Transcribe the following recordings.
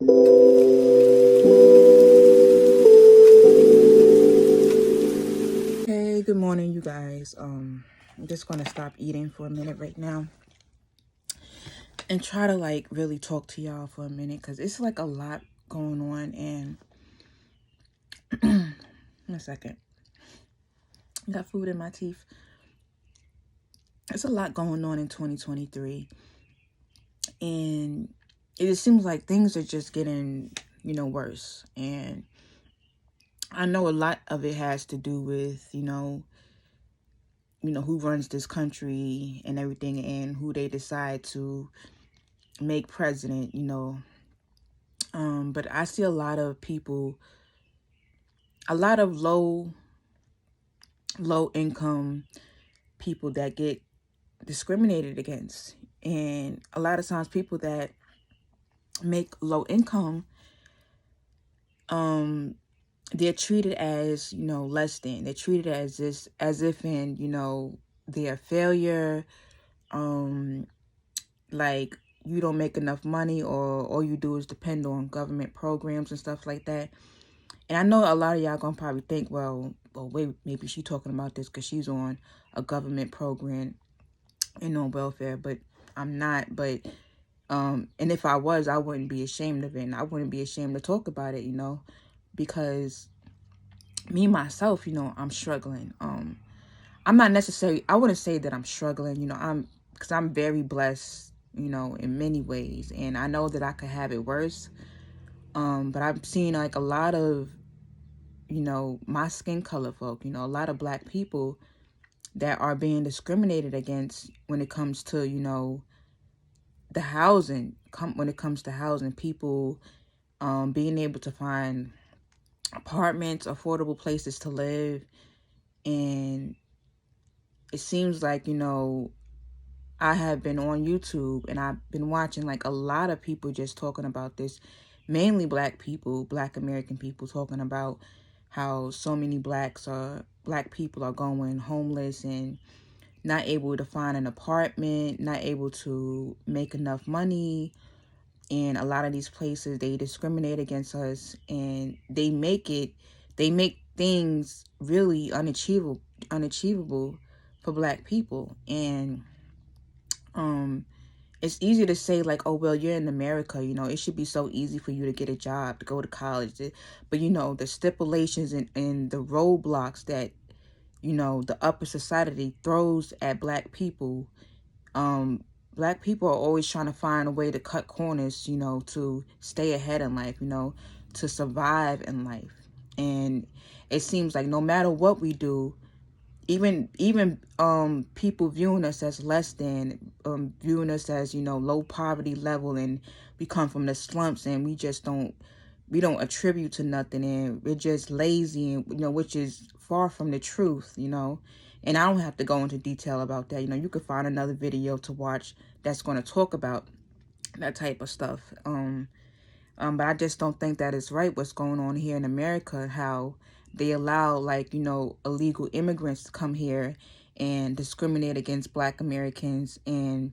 Hey, good morning, you guys. I'm just gonna stop eating for a minute right now and try to like really talk to y'all for a minute because it's like a lot going on. And in a second, got food in my teeth. It's a lot going on in 2023, and it just seems like things are just getting worse. And I know a lot of it has to do with who runs this country and everything, and who they decide to make president. But I see a lot of people, a lot of low income people that get discriminated against. And a lot of times people that make low income, they're treated as, less than. They're treated as if they're a failure. Like you don't make enough money, or all you do is depend on government programs and stuff like that. And I know a lot of y'all gonna probably think, well, wait, maybe she talking about this because she's on a government program and on welfare, but I'm not. But and if I was, I wouldn't be ashamed of it, and I wouldn't be ashamed to talk about it, because me myself, I'm struggling. I'm not necessarily. I wouldn't say that I'm struggling. Because I'm very blessed, in many ways, and I know that I could have it worse. But I'm seeing like a lot of my skin color folk, a lot of Black people that are being discriminated against when it comes to, the housing, when it comes to housing, people being able to find apartments, affordable places to live. And it seems like, I have been on YouTube and I've been watching like a lot of people just talking about this, mainly Black people, Black American people, talking about how so many Black people are going homeless and not able to find an apartment, not able to make enough money. And a lot of these places, they discriminate against us, and they make things really unachievable for Black people. And it's easy to say like, oh, well, you're in America, it should be so easy for you to get a job, to go to college. But, the stipulations and the roadblocks that, the upper society throws at Black people. Black people are always trying to find a way to cut corners, to stay ahead in life, to survive in life. And it seems like no matter what we do, even people viewing us as less than, viewing us as low poverty level, and we come from the slumps, and we don't attribute to nothing, and we're just lazy, and which is far from the truth. And I don't have to go into detail about that. You could find another video to watch that's going to talk about that type of stuff. But I just don't think that is right what's going on here in America, how they allow illegal immigrants to come here and discriminate against Black Americans, and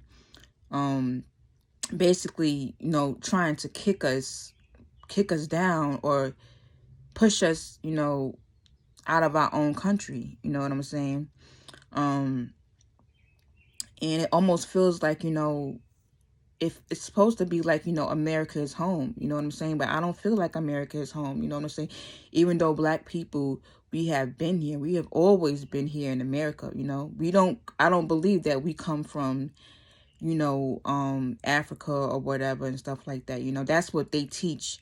basically, trying to kick us down, or push us, out of our own country. You know what I'm saying? And it almost feels like, if it's supposed to be like, America is home, you know what I'm saying? But I don't feel like America is home, you know what I'm saying? Even though Black people, we have been here, we have always been here in America, I don't believe that we come from, Africa or whatever and stuff like that. That's what they teach.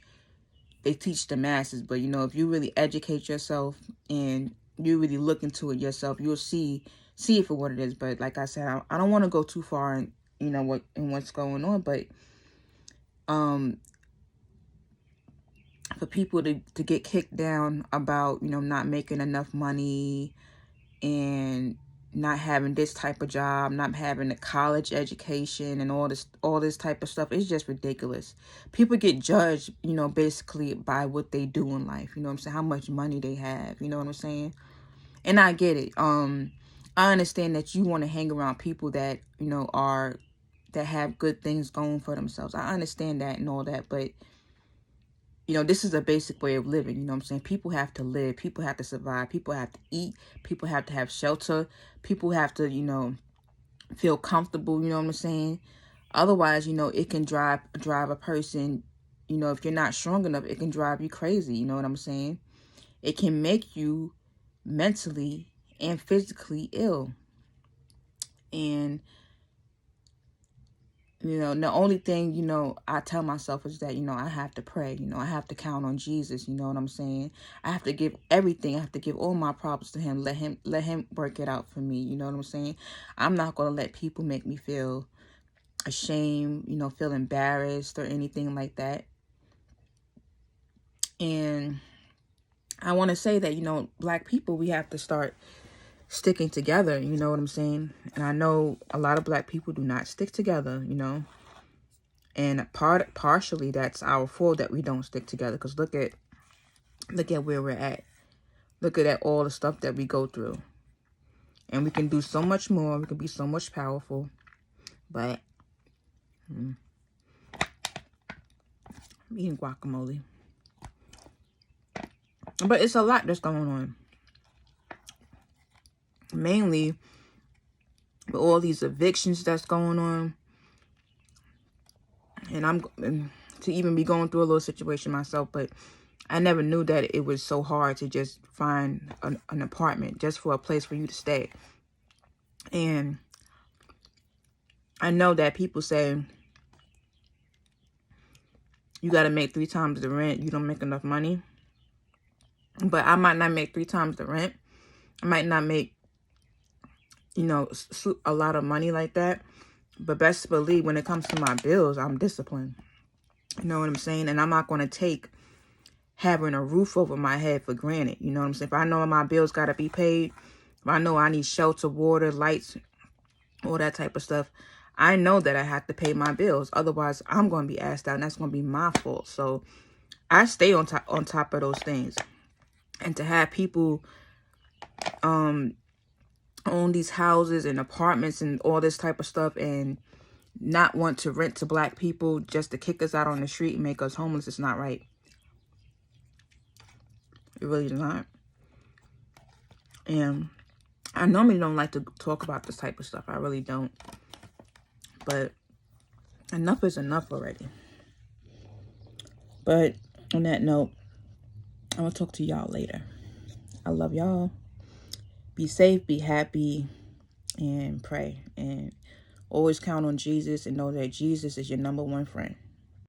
They teach the masses. But, if you really educate yourself and you really look into it yourself, you'll see it for what it is. But like I said, I don't want to go too far in, what's going on. But for people to get kicked down about, not making enough money, and not having this type of job, not having a college education, and all this type of stuff, it's just ridiculous. People get judged, basically by what they do in life. You know what I'm saying? How much money they have. You know what I'm saying? And I get it. I understand that you want to hang around people that, that have good things going for themselves. I understand that and all that, but you know, this is a basic way of living. You know what I'm saying? People have to live. People have to survive. People have to eat. People have to have shelter. People have to, you know, feel comfortable. You know what I'm saying? Otherwise, you know, it can drive a person, you know, if you're not strong enough, it can drive you crazy. You know what I'm saying? It can make you mentally and physically ill. And, you know, the only thing, you know, I tell myself is that, you know, I have to pray. You know, I have to count on Jesus. You know what I'm saying? I have to give everything. I have to give all my problems to him. Let him work it out for me. You know what I'm saying? I'm not going to let people make me feel ashamed, you know, feel embarrassed or anything like that. And I want to say that, you know, Black people, we have to start sticking together. You know what I'm saying? And I know a lot of Black people do not stick together, you know. And partially that's our fault that we don't stick together. Because look at where we're at. Look at all the stuff that we go through. And we can do so much more. We can be so much powerful. But I'm eating guacamole. But it's a lot that's going on. Mainly with all these evictions that's going on. And to even be going through a little situation myself, but I never knew that it was so hard to just find an apartment just for a place for you to stay. And I know that people say you got to make 3 times the rent. You don't make enough money. But I might not make 3 times the rent. I might not make, you know, a lot of money like that. But best believe when it comes to my bills, I'm disciplined. You know what I'm saying? And I'm not going to take having a roof over my head for granted. You know what I'm saying? If I know my bills got to be paid, if I know I need shelter, water, lights, all that type of stuff, I know that I have to pay my bills. Otherwise, I'm going to be asked out, and that's going to be my fault. So I stay on top of those things. And to have people own these houses and apartments and all this type of stuff and not want to rent to Black people just to kick us out on the street and make us homeless, it's not right. It really is not. And I normally don't like to talk about this type of stuff. I really don't. But enough is enough already. But on that note, I'm going to talk to y'all later. I love y'all. Be safe, be happy, and pray. And always count on Jesus and know that Jesus is your #1 friend.